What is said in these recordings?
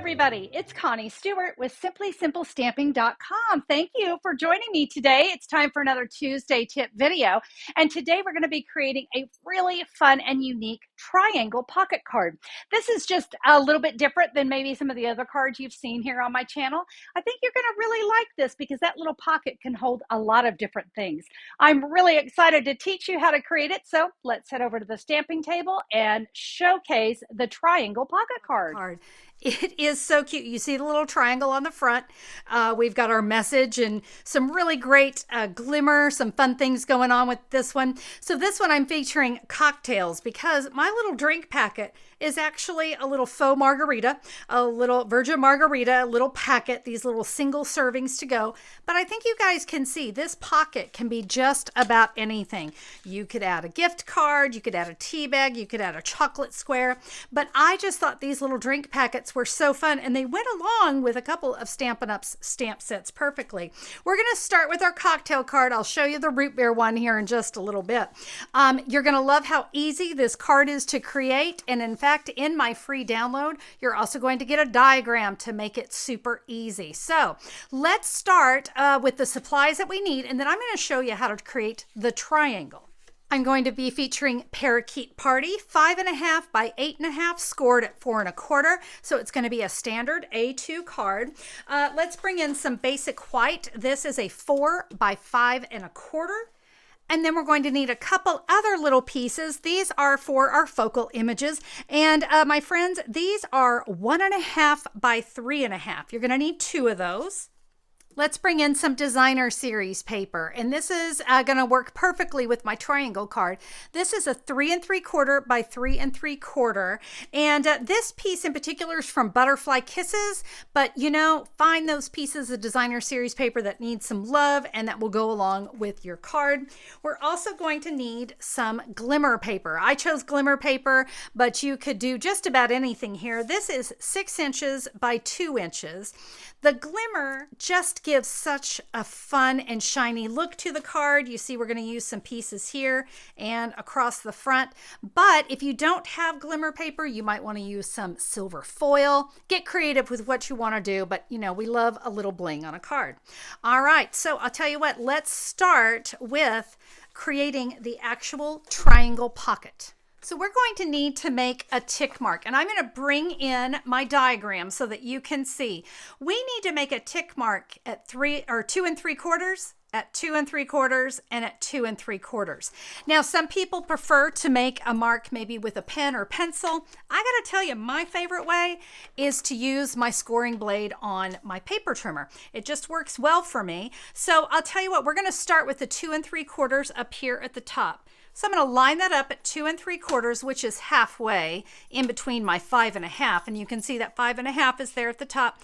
everybody. It's Connie Stewart with SimplySimpleStamping.com. Thank you for joining me today. It's time for another Tuesday tip video. And today we're going to be creating a really fun and unique triangle pocket card. This is just a little bit different than maybe some of the other cards you've seen here on my channel. I think you're going to really like this because that little pocket can hold a lot of different things. I'm really excited to teach you how to create it. So let's head over to the stamping table and showcase the triangle pocket card. It is so cute. You see the little triangle on the front. We've got our message and some really great glimmer, some fun things going on with this one. So this one I'm featuring cocktails because my little drink packet is actually a little faux margarita, a little virgin margarita, a little packet, these little single servings to go. But I think you guys can see this pocket can be just about anything. You could add a gift card, you could add a tea bag, you could add a chocolate square. But I just thought these little drink packets were so fun, and they went along with a couple of Stampin' Up's stamp sets perfectly. We're going to start with our cocktail card. I'll show you the root beer one here in just a little bit. You're going to love how easy this card is to create, and in fact, in my free download, you're also going to get a diagram to make it super easy. So let's start with the supplies that we need, and then I'm going to show you how to create the triangle. I'm going to be featuring Parakeet Party, 5.5 by 8.5, scored at 4 1/4. So it's going to be a standard A2 card. Let's bring in some basic white. This is a 4 by 5 1/4. And then we're going to need a couple other little pieces. These are for our focal images. And my friends, these are 1.5 by 3.5. You're going to need 2 of those. Let's bring in some designer series paper, and this is going to work perfectly with my triangle card. This is a 3 3/4 by 3 3/4, and this piece in particular is from Butterfly Kisses, but you know, find those pieces of designer series paper that need some love and that will go along with your card. We're also going to need some glimmer paper. I chose glimmer paper, but you could do just about anything here. This is 6 inches by 2 inches. The glimmer just gives such a fun and shiny look to the card. You see we're going to use some pieces here and across the front. But if you don't have glimmer paper, you might want to use some silver foil. Get creative with what you want to do, but you know, we love a little bling on a card. All right, so I'll tell you what, let's start with creating the actual triangle pocket. So we're going to need to make a tick mark, and I'm going to bring in my diagram so that you can see. We need to make a tick mark at 2 3/4, at 2 3/4, and at 2 3/4. Now, some people prefer to make a mark maybe with a pen or pencil. I got to tell you, my favorite way is to use my scoring blade on my paper trimmer. It just works well for me. So I'll tell you what, we're going to start with the 2 3/4 up here at the top. So I'm going to line that up at 2 3/4, which is halfway in between my 5.5. And you can see that 5.5 is there at the top.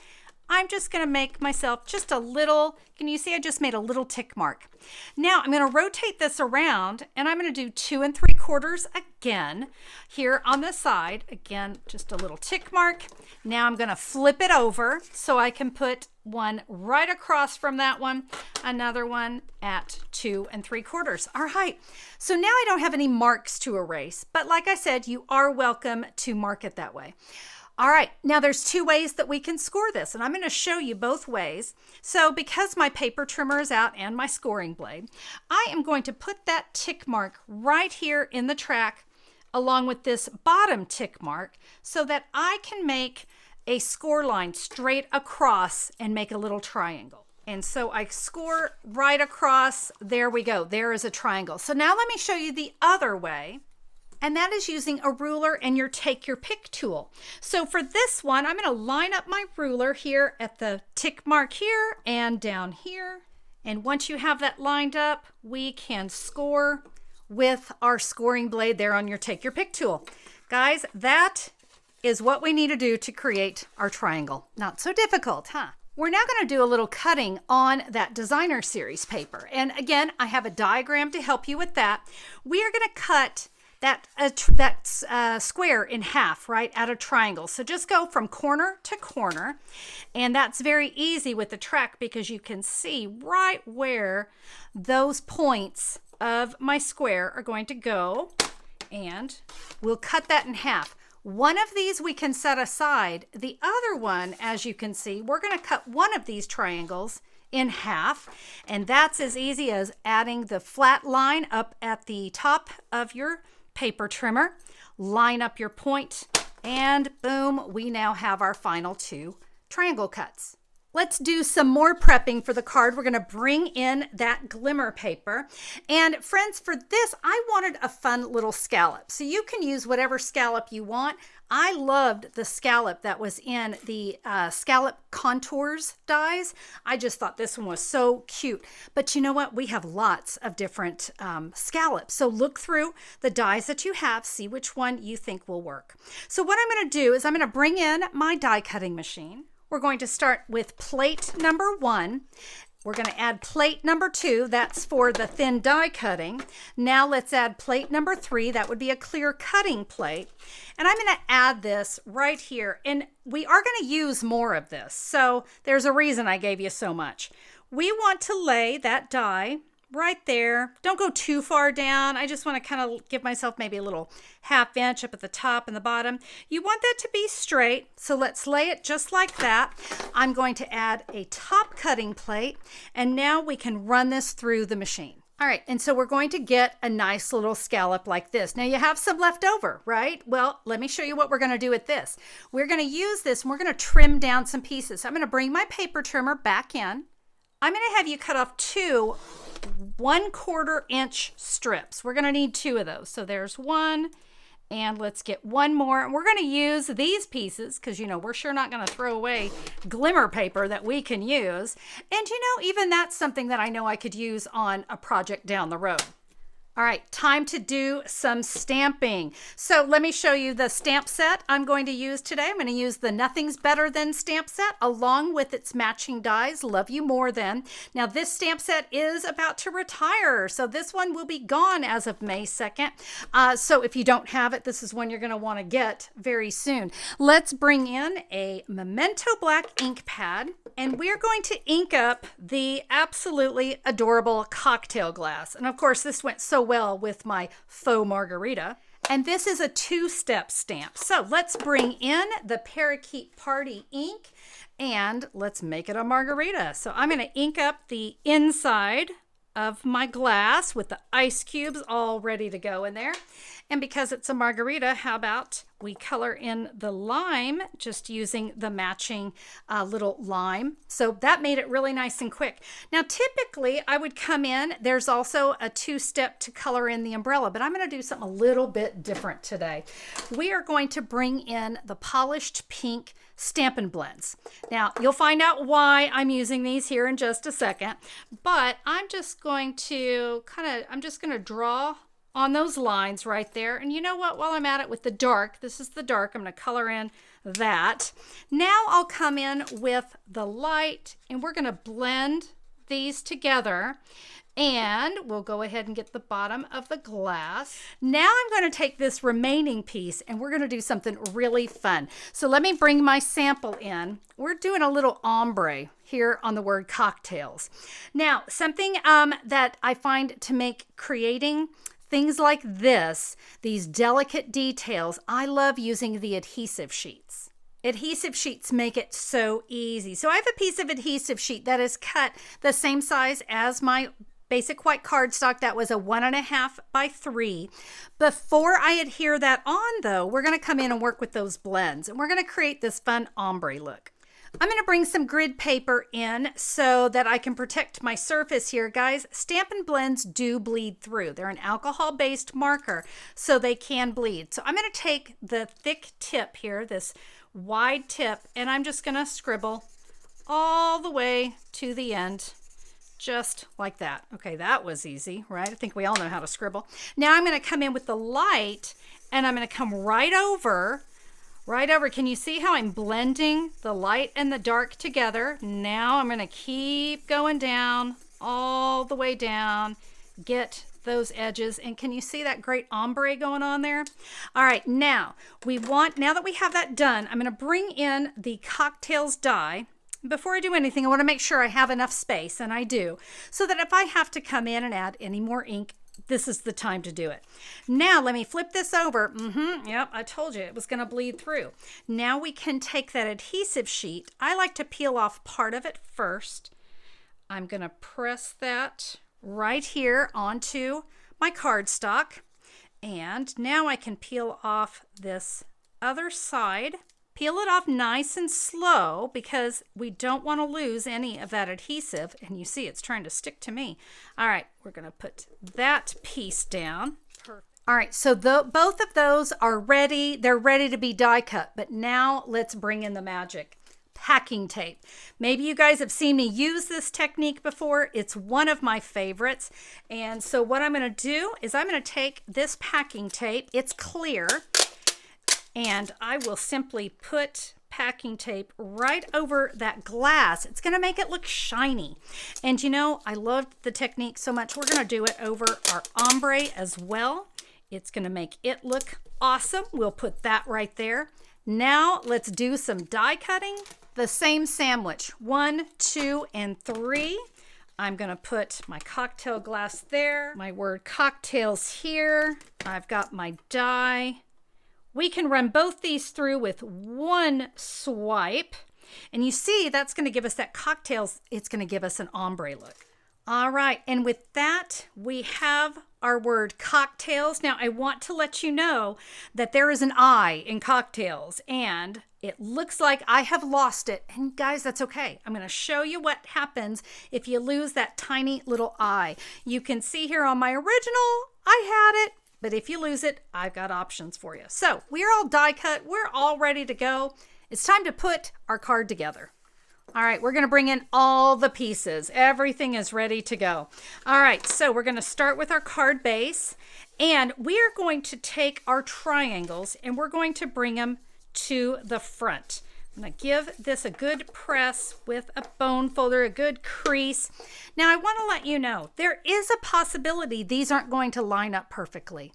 I'm just going to make myself just a little, can you see I just made a little tick mark. Now I'm going to rotate this around and I'm going to do 2 3/4 again here on the side. Again, just a little tick mark. Now I'm going to flip it over so I can put one right across from that one, another one at 2 3/4. All right, so now I don't have any marks to erase, but like I said, you are welcome to mark it that way. All right, now there's 2 ways that we can score this, and I'm going to show you both ways. So because my paper trimmer is out and my scoring blade, I am going to put that tick mark right here in the track along with this bottom tick mark so that I can make a score line straight across and make a little triangle. And so I score right across. There we go. There is a triangle. So now let me show you the other way. And that is using a ruler and your take your pick tool. So for this one, I'm going to line up my ruler here at the tick mark here and down here. And once you have that lined up, we can score with our scoring blade there on your take your pick tool. Guys, that is what we need to do to create our triangle. Not so difficult, huh? We're now going to do a little cutting on that designer series paper. And again, I have a diagram to help you with that. We are going to cut that square in half, right, at a triangle. So just go from corner to corner, and that's very easy with the track because you can see right where those points of my square are going to go, and we'll cut that in half. One of these we can set aside. The other one, as you can see, we're going to cut one of these triangles in half, and that's as easy as adding the flat line up at the top of your paper trimmer. Line up your point, and boom, we now have our final 2 triangle cuts. Let's do some more prepping for the card. We're going to bring in that glimmer paper. And friends, for this, I wanted a fun little scallop. So you can use whatever scallop you want. I loved the scallop that was in the Scallop Contours dies. I just thought this one was so cute. But you know what? We have lots of different scallops. So look through the dies that you have, see which one you think will work. So what I'm going to do is I'm going to bring in my die cutting machine. We're going to start with plate number 1. We're going to add plate number 2. That's for the thin die cutting. Now let's add plate number 3. That would be a clear cutting plate. And I'm going to add this right here. And we are going to use more of this. So there's a reason I gave you so much. We want to lay that die right there. Don't go too far down. I just want to kind of give myself maybe a little ½ inch up at the top and the bottom. You want that to be straight, so let's lay it just like that. I'm going to add a top cutting plate, and now we can run this through the machine. All right, and so we're going to get a nice little scallop like this. Now you have some left over, right? Well, let me show you what we're going to do with this. We're going to use this and we're going to trim down some pieces. So I'm going to bring my paper trimmer back in. I'm going to have you cut off 2 1/4 inch strips. We're going to need 2 of those. So there's 1, and let's get 1 more. And we're going to use these pieces because, you know, we're sure not going to throw away glimmer paper that we can use. And, you know, even that's something that I know I could use on a project down the road. All right, time to do some stamping. So let me show you the stamp set I'm going to use today. I'm going to use the Nothing's Better Than stamp set along with its matching dies, Love You More Than. Now this stamp set is about to retire, so this one will be gone as of May 2nd. So if you don't have it, this is one you're going to want to get very soon. Let's bring in a Memento Black ink pad, and we're going to ink up the absolutely adorable cocktail glass. And of course, this went so well with my faux margarita. And this is a 2-step stamp. So let's bring in the Parakeet Party ink and let's make it a margarita. So I'm going to ink up the inside of my glass with the ice cubes all ready to go in there. And because it's a margarita, how about we color in the lime just using the matching little lime. So that made it really nice and quick. Now, typically I would come in, there's also a 2-step to color in the umbrella, but I'm going to do something a little bit different today. We are going to bring in the polished pink Stampin' Blends. Now, you'll find out why I'm using these here in just a second, but I'm just going to draw on those lines right there. And you know what, while I'm at it with the dark, this is the dark, I'm going to color in that. Now I'll come in with the light and we're going to blend these together. And we'll go ahead and get the bottom of the glass. Now I'm going to take this remaining piece and we're going to do something really fun. So let me bring my sample in. We're doing a little ombre here on the word cocktails. Now, something that I find to make creating things like this, these delicate details, I love using the adhesive sheets. Adhesive sheets make it so easy. So I have a piece of adhesive sheet that is cut the same size as my basic white cardstock. That was a 1.5 by 3. Before I adhere that on though, we're going to come in and work with those blends and we're going to create this fun ombre look. I'm going to bring some grid paper in so that I can protect my surface here. Guys, Stampin' Blends do bleed through. They're an alcohol-based marker, so they can bleed. So I'm going to take the thick tip here, this wide tip, and I'm just going to scribble all the way to the end, just like that. Okay, that was easy, right? I think we all know how to scribble. Now I'm going to come in with the light, and I'm going to come right over. Can you see how I'm blending the light and the dark together? Now I'm going to keep going down, all the way down, get those edges. And can you see that great ombre going on there? All right, now that we have that done, I'm going to bring in the cocktails die. Before I do anything, I want to make sure I have enough space, and I do, so that if I have to come in and add any more ink, this is the time to do it. Now let me flip this over. Yep, I told you it was going to bleed through. Now we can take that adhesive sheet. I like to peel off part of it first. I'm going to press that right here onto my cardstock. And now I can peel off this other side. Peel it off nice and slow because we don't want to lose any of that adhesive. And you see it's trying to stick to me. All right, we're going to put that piece down. Perfect. All right, so both of those are ready. They're ready to be die cut. But now let's bring in the magic. Packing tape. Maybe you guys have seen me use this technique before. It's one of my favorites. And so what I'm going to do is I'm going to take this packing tape. It's clear. And I will simply put packing tape right over that glass. It's going to make it look shiny. And you know, I loved the technique so much. We're going to do it over our ombre as well. It's going to make it look awesome. We'll put that right there. Now let's do some die cutting. The same sandwich, 1, 2, and 3. I'm going to put my cocktail glass there. My word cocktails here. I've got my die. We can run both these through with one swipe. And you see, that's going to give us that cocktails. It's going to give us an ombre look. All right. And with that, we have our word cocktails. Now, I want to let you know that there is an I in cocktails. And it looks like I have lost it. And guys, that's okay. I'm going to show you what happens if you lose that tiny little I. You can see here on my original, I had it. But if you lose it, I've got options for you. So we're all die cut. We're all ready to go. It's time to put our card together. All right, we're going to bring in all the pieces. Everything is ready to go. All right, so we're going to start with our card base. And we are going to take our triangles and we're going to bring them to the front. I'm going to give this a good press with a bone folder, a good crease. Now, I want to let you know, there is a possibility these aren't going to line up perfectly.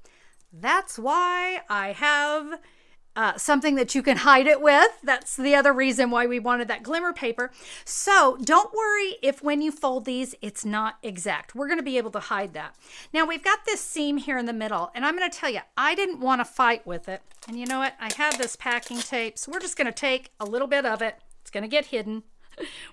That's why I have something that you can hide it with. That's the other reason why we wanted that glimmer paper. So don't worry if when you fold these, it's not exact. We're going to be able to hide that. Now we've got this seam here in the middle, and I'm going to tell you, I didn't want to fight with it. And you know what? I have this packing tape, so we're just going to take a little bit of it. It's going to get hidden.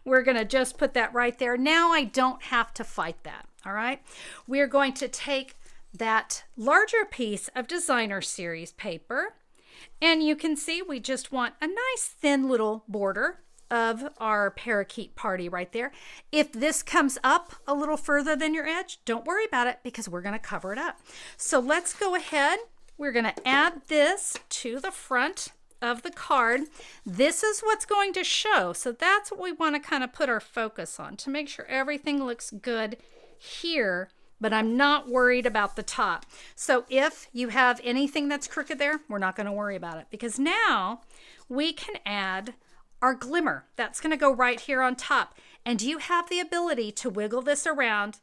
We're going to just put that right there. Now I don't have to fight that. All right. We're going to take that larger piece of designer series paper. And you can see we just want a nice thin little border of our parakeet party right there. If this comes up a little further than your edge, don't worry about it because we're going to cover it up. So let's go ahead. We're going to add this to the front of the card. This is what's going to show. So that's what we want to kind of put our focus on to make sure everything looks good here. But I'm not worried about the top. So if you have anything that's crooked there, we're not going to worry about it because now we can add our glimmer. That's going to go right here on top. And you have the ability to wiggle this around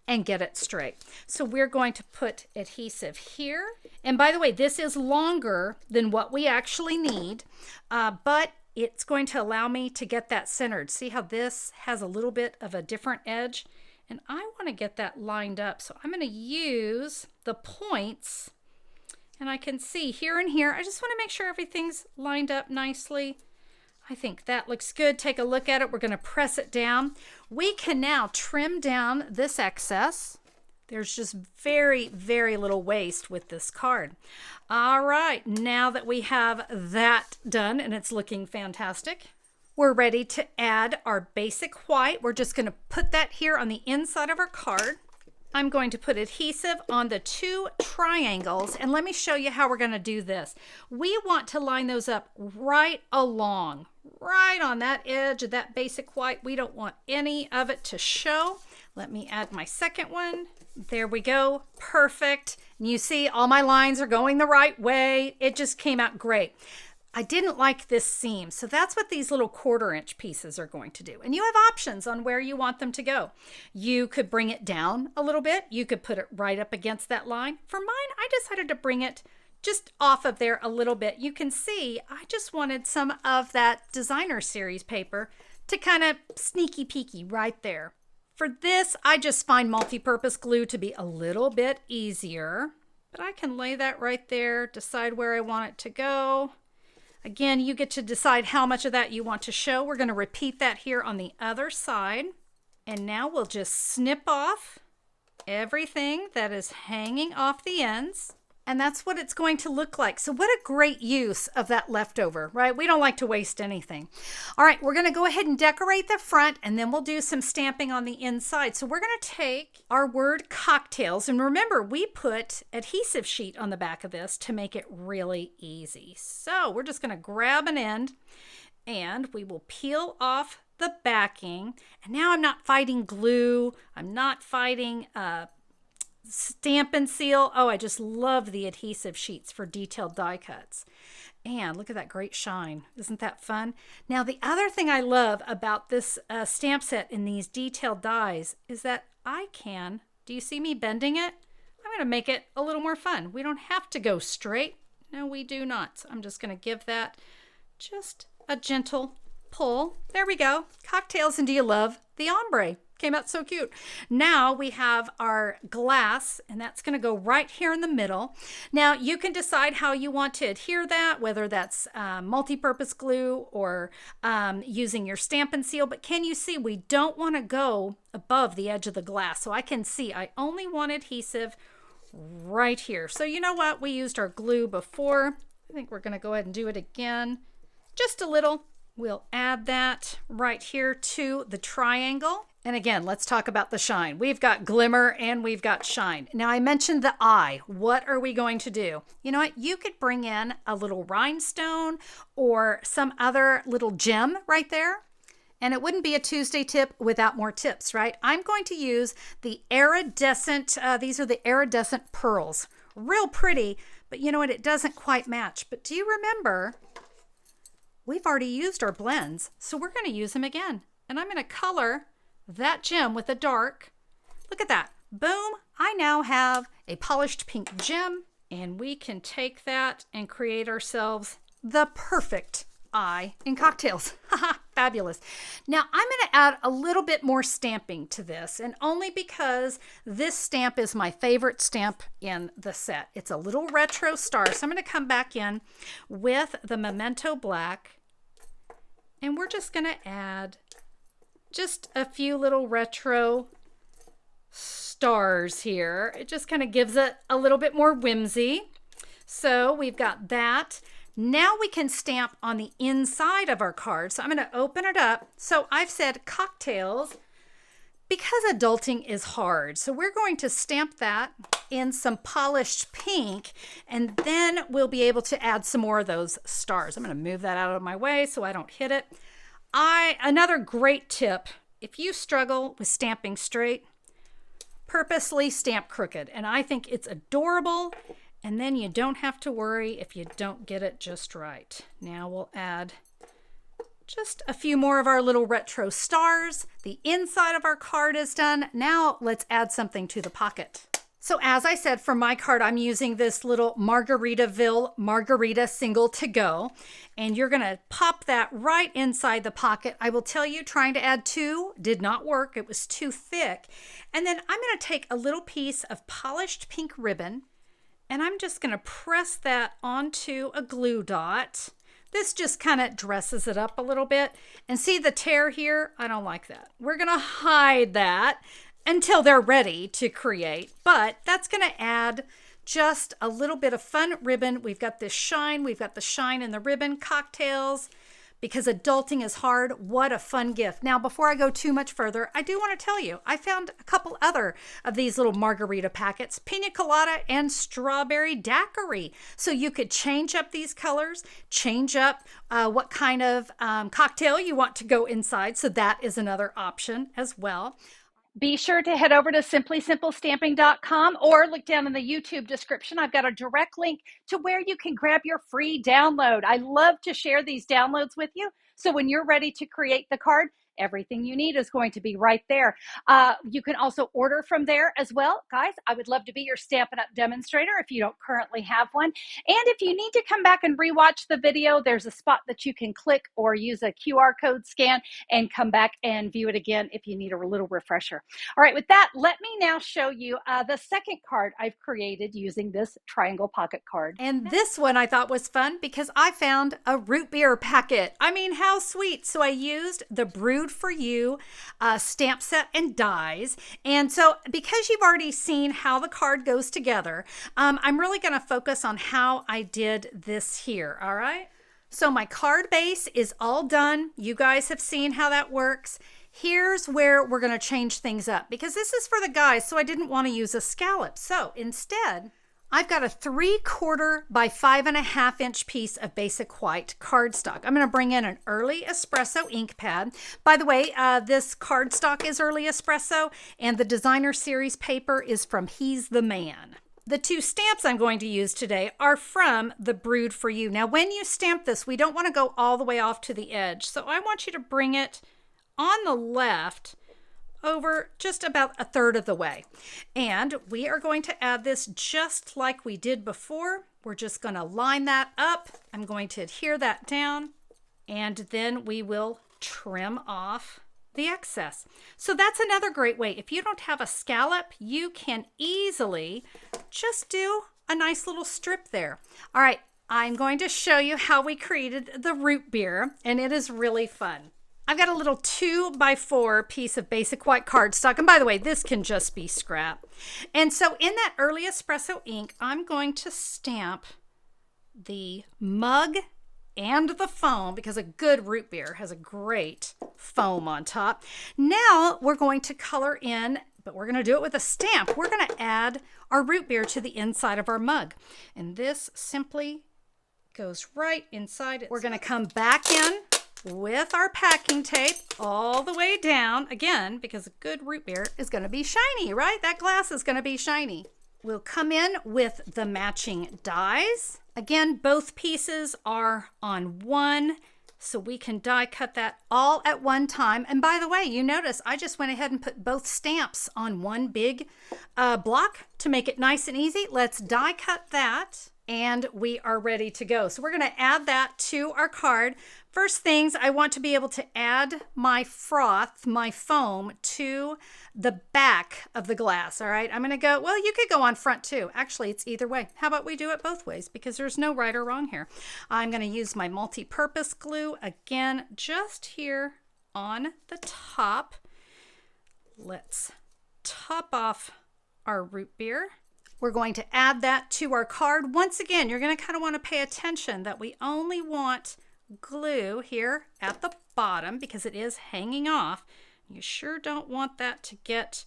and get it straight. So we're going to put adhesive here. And by the way, this is longer than what we actually need, but it's going to allow me to get that centered. See how this has a little bit of a different edge? And I want to get that lined up. So I'm going to use the points. And I can see here and here. I just want to make sure everything's lined up nicely. I think that looks good. Take a look at it. We're going to press it down. We can now trim down this excess. There's just very, very little waste with this card. All right. Now that we have that done and it's looking fantastic, we're ready to add our basic white. We're just going to put that here on the inside of our card. I'm going to put adhesive on the 2 triangles, and let me show you how we're going to do this. We want to line those up right along, right on that edge of that basic white. We don't want any of it to show. Let me add my second one. There we go. Perfect. And you see all my lines are going the right way. It just came out great. I didn't like this seam, so that's what these little 1/4 inch pieces are going to do. And you have options on where you want them to go. You could bring it down a little bit. You could put it right up against that line. For mine, I decided to bring it just off of there a little bit. You can see I just wanted some of that designer series paper to kind of sneaky peeky right there. For this, I just find multi-purpose glue to be a little bit easier, but I can lay that right there, decide where I want it to go. Again, you get to decide how much of that you want to show. We're going to repeat that here on the other side. And now we'll just snip off everything that is hanging off the ends. And that's what it's going to look like. So what a great use of that leftover, right? We don't like to waste anything. All right, we're going to go ahead and decorate the front, and then we'll do some stamping on the inside. So we're going to take our word cocktails, and remember, we put adhesive sheet on the back of this to make it really easy. So we're just going to grab an end, and we will peel off the backing. And now I'm not fighting glue. I'm not fighting Stamp and Seal. Oh, I just love the adhesive sheets for detailed die cuts. And look at that great shine. Isn't that fun? Now, the other thing I love about this stamp set in these detailed dies is that I can, do you see me bending it? I'm going to make it a little more fun. We don't have to go straight. No, we do not. So I'm just going to give that just a gentle pull. There we go. Cocktails, and do you love the ombre? Came out so cute. Now we have our glass, and that's going to go right here in the middle. Now you can decide how you want to adhere that, whether that's multi-purpose glue or using your Stamp and Seal. But can you see we don't want to go above the edge of the glass? So I can see I only want adhesive right here. So you know what? We used our glue before. I think we're going to go ahead and do it again. Just a little. We'll add that right here to the triangle. And again, let's talk about the shine. We've got glimmer and we've got shine. Now I mentioned the eye. What are we going to do? You know what? You could bring in a little rhinestone or some other little gem right there. And it wouldn't be a Tuesday tip without more tips, right? I'm going to use the iridescent, these are the iridescent pearls. Real pretty, but you know what? It doesn't quite match. But do you remember, we've already used our blends, so we're going to use them again. And I'm going to color that gem with a dark. Look at that. Boom. I now have a polished pink gem, and we can take that and create ourselves the perfect eye in cocktails. Haha, fabulous. Now I'm going to add a little bit more stamping to this, and only because this stamp is my favorite stamp in the set. It's a little retro star, so I'm going to come back in with the Memento Black, and we're just going to add just a few little retro stars here. It just kind of gives it a little bit more whimsy. So we've got that. Now we can stamp on the inside of our card. So I'm going to open it up. So I've said cocktails because adulting is hard. So we're going to stamp that in some polished pink, and then we'll be able to add some more of those stars. I'm going to move that out of my way so I don't hit it. Another great tip, if you struggle with stamping straight, purposely stamp crooked. And I think it's adorable. And then you don't have to worry if you don't get it just right. Now we'll add just a few more of our little retro stars. The inside of our card is done. Now let's add something to the pocket. So as I said, for my card, I'm using this little Margaritaville Margarita single to go. And you're gonna pop that right inside the pocket. I will tell you, trying to add two did not work. It was too thick. And then I'm gonna take a little piece of polished pink ribbon, and I'm just gonna press that onto a glue dot. This just kind of dresses it up a little bit. And see the tear here? I don't like that. We're gonna hide that until they're ready to create, but that's gonna add just a little bit of fun ribbon. We've got this shine, we've got the shine in the ribbon, cocktails, because adulting is hard. What a fun gift. Now, before I go too much further, I do want to tell you, I found a couple other of these little margarita packets, pina colada and strawberry daiquiri. So you could change up these colors, change up what kind of cocktail you want to go inside. So that is another option as well. Be sure to head over to simplysimplestamping.com or look down in the YouTube description. I've got a direct link to where you can grab your free download. I love to share these downloads with you. So when you're ready to create the card, Everything you need is going to be right there. You can also order from there as well. Guys, I would love to be your Stampin' Up! Demonstrator if you don't currently have one. And if you need to come back and rewatch the video, there's a spot that you can click or use a QR code scan and come back and view it again if you need a little refresher. All right, with that, let me now show you the second card I've created using this triangle pocket card. And this one I thought was fun because I found a root beer packet. I mean, how sweet. So I used the Brewed for You stamp set and dies. And so because you've already seen how the card goes together, I'm really going to focus on how I did this here, all right? So my card base is all done. You guys have seen how that works. Here's where we're going to change things up because this is for the guys, so I didn't want to use a scallop. So instead, I've got a 3/4 by 5.5 inch piece of basic white cardstock. I'm going to bring in an early espresso ink pad. By the way, this cardstock is early espresso and the designer series paper is from He's the Man. The two stamps I'm going to use today are from the Brewed for You. Now, when you stamp this, we don't want to go all the way off to the edge. So I want you to bring it on the left over just about 1/3 of the way. And we are going to add this just like we did before. We're just going to line that up. I'm going to adhere that down, and then we will trim off the excess. So that's another great way. If you don't have a scallop, you can easily just do a nice little strip there. All right, I'm going to show you how we created the root beer, and it is really fun. I've got a little 2x4 piece of basic white cardstock. And by the way, this can just be scrap. And so in that early espresso ink, I'm going to stamp the mug and the foam because a good root beer has a great foam on top. Now we're going to color in, but we're going to do it with a stamp. We're going to add our root beer to the inside of our mug. And this simply goes right inside it. We're going to come back in with our packing tape all the way down, again, because a good root beer is going to be shiny, right? That glass is going to be shiny. We'll come in with the matching dies. Again, both pieces are on one, so we can die cut that all at one time. And by the way, you notice I just went ahead and put both stamps on one big block to make it nice and easy. Let's die cut that, and we are ready to go. So we're going to add that to our card. First things, I want to be able to add my froth, my foam, to the back of the glass, all right? I'm going to go, well, you could go on front too. Actually, it's either way. How about we do it both ways because there's no right or wrong here. I'm going to use my multi-purpose glue, again, just here on the top. Let's top off our root beer. We're going to add that to our card. Once again, you're going to kind of want to pay attention that we only want glue here at the bottom because it is hanging off. You sure don't want that to get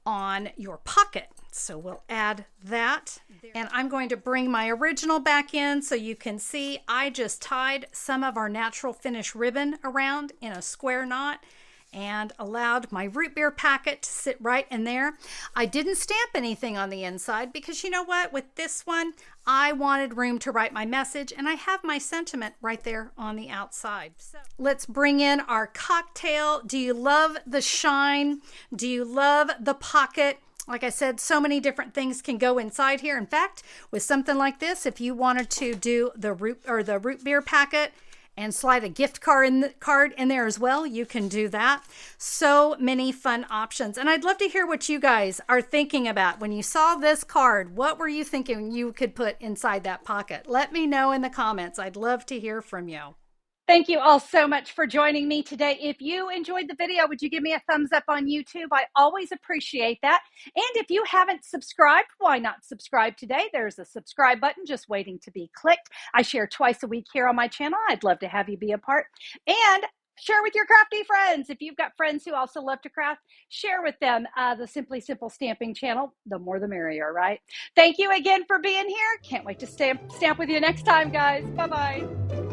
on your pocket. So we'll add that. And I'm going to bring my original back in so you can see I just tied some of our natural finish ribbon around in a square knot and allowed my root beer packet to sit right in there. I didn't stamp anything on the inside because you know what? With this one, I wanted room to write my message, and I have my sentiment right there on the outside. So let's bring in our cocktail. Do you love the shine? Do you love the pocket? Like I said, so many different things can go inside here. In fact, with something like this, if you wanted to do the root beer packet and slide a gift card in there as well, you can do that. So many fun options. And I'd love to hear what you guys are thinking about. When you saw this card, what were you thinking you could put inside that pocket? Let me know in the comments. I'd love to hear from you. Thank you all so much for joining me today. If you enjoyed the video, would you give me a thumbs up on YouTube? I always appreciate that. And if you haven't subscribed, why not subscribe today? There's a subscribe button just waiting to be clicked. I share twice a week here on my channel. I'd love to have you be a part. And share with your crafty friends. If you've got friends who also love to craft, share with them the Simply Simple Stamping channel. The more the merrier, right? Thank you again for being here. Can't wait to stamp with you next time, guys. Bye-bye.